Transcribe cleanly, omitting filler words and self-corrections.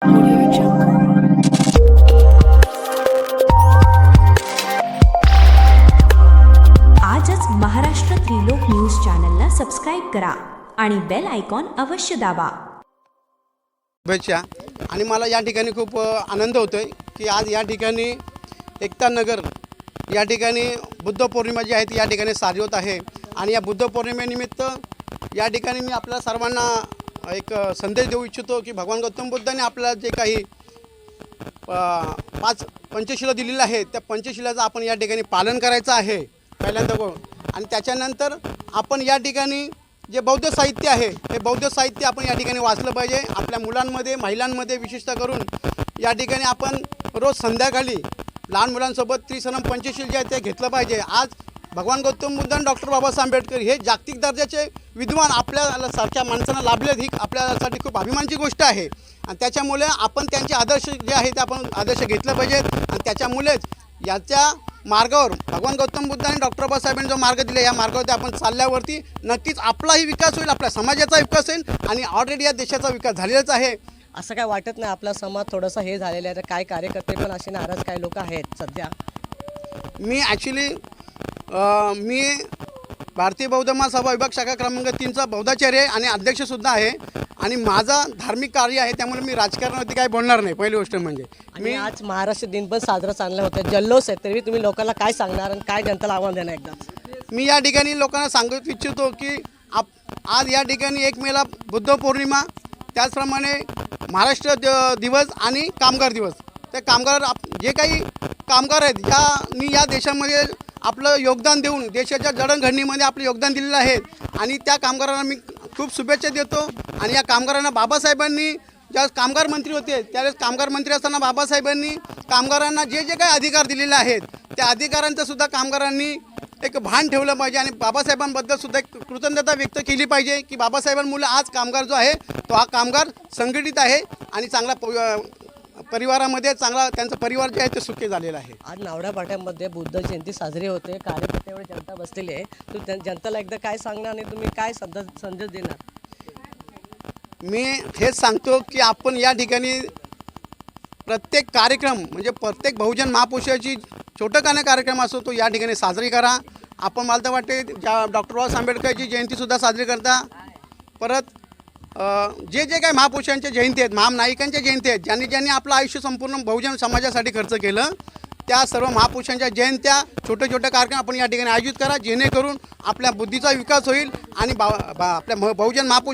Audio Jungle. आजच Maharashtra Trilok news चॅनलला subscribe करा आणि बेल आयकॉन अवश्य दाबा. शुभेच्छा. आणि मला या ठिकाणी खूप आनंद होतोय की आज या ठिकाणी एकता नगर या ठिकाणी बुद्ध पौर्णिमा जी आहे ती या ठिकाणी साजरी होत आहे. आणि या बुद्ध पौर्णिमेनिमित्त या ठिकाणी मी आपल्या सर्वांना एक संदेश देऊ इच्छितो की भगवान गौतम बुद्धांनी आपल्याला जे काही 5 पंचशिला दिलेलं आहे त्या पंचशिलाचं आपण या ठिकाणी पालन करायचं आहे पहिल्यांदा. आणि त्याच्यानंतर आपण या ठिकाणी जे बौद्ध साहित्य आहे हे बौद्ध साहित्य आपण या ठिकाणी वाचलं पाहिजे. आपल्या मुलांमध्ये महिलांमध्ये विशेषतः करून या ठिकाणी आपण रोज संध्याकाळी लहान मुलांसोबत त्रिसनम पंचशील जे आहे ते घेतलं पाहिजे. आज भगवान गौतम बुद्ध आणि डॉक्टर बाबासाहेब आंबेडकर हे जागतिक दर्जाचे विद्वान आपल्याला सारख्या माणसांना लाभलेत ही आपल्यासाठी खूप अभिमानाची गोष्ट आहे. आणि त्याच्यामुळे आपण त्यांचे आदर्श जे आहे ते आपण आदर्श घेतलं पाहिजेत. आणि त्याच्यामुळेच याच्या मार्गावर भगवान गौतम बुद्ध आणि डॉक्टर बाबासाहेबांनी जो मार्ग दिला या मार्गावरती आपण चालल्यावरती नक्कीच आपलाही विकास होईल, आपल्या समाजाचा विकास होईल आणि ऑलरेडी या देशाचा विकास झालेलाच आहे. असं काय वाटत नाही आपला समाज थोडासा हे झालेला आहे? तर काय कार्यकर्ते पण असे नाराज काय लोक आहेत सध्या? मी ॲक्च्युली मी भारतीय बौद्ध महासभा विभाग शाखा क्रमांक 3चा बौद्धाचार्य आहे आणि अध्यक्षसुद्धा आहे. आणि माझा धार्मिक कार्य आहे त्यामुळे मी राजकारणावरती काही बोलणार नाही. पहिली गोष्ट म्हणजे मी आज महाराष्ट्र दिन पण साजरा चाललं होतं, जल्लोष आहे, तरी तुम्ही लोकांना काय सांगणार आणि काय जनतेला आव्हान देणार एकदा? मी या ठिकाणी लोकांना सांगू इच्छितो की आज या ठिकाणी 1 मेला बुद्ध पौर्णिमा, त्याचप्रमाणे महाराष्ट्र दिवस आणि कामगार दिवस. ते कामगार जे काही कामगार आहेत या देशामध्ये आपलं योगदान देऊन देशाच्या जडणघडणीमध्ये आपलं योगदान दिलेलं आहे. आणि त्या कामगारांना मी खूप शुभेच्छा देतो. आणि या कामगारांना बाबासाहेबांनी ज्यावेळेस कामगार मंत्री होते त्यावेळेस कामगार मंत्री असताना बाबासाहेबांनी कामगारांना जे काही अधिकार दिलेले आहेत त्या अधिकारांचं सुद्धा कामगारांनी एक भान ठेवलं पाहिजे. आणि बाबासाहेबांबद्दल सुद्धा एक कृतज्ञता व्यक्त केली पाहिजे की बाबासाहेबांमुळे आज कामगार जो आहे तो हा कामगार संघटित आहे आणि चांगला परिवारामध्ये चांगला त्यांचा परिवार जे आहे ते सुखी झालेला आहे. आज नावडा पाट्यामध्ये बुद्ध जयंती साजरी होते, कार्यकर्ते एवढी जनता बसलेली आहे, तुम्ही जनतेला एकदा काय सांगणार आणि तुम्ही काय संदेश देणार? मी हेच सांगतो की आपण या ठिकाणी प्रत्येक कार्यक्रम म्हणजे प्रत्येक बहुजन महापुरुषाची छोटं का कार्यक्रम असतो तो या ठिकाणी साजरी करा. आपण मला तर वाटते डॉक्टर बाबासाहेब आंबेडकरची जयंतीसुद्धा साजरी करता. परत जे काही महापुरुषांच्या जयंती आहेत, महानायकांच्या जयंती आहेत, ज्यांनी आपलं आयुष्य संपूर्ण बहुजन समाजासाठी खर्च केलं त्या सर्व महापुरुषांच्या जयंत्या छोटे कार्यक्रम आपण या ठिकाणी आयोजित करा जेणेकरून आपल्या बुद्धीचा विकास होईल आणि आपल्या बहुजन महापुरुषांच्या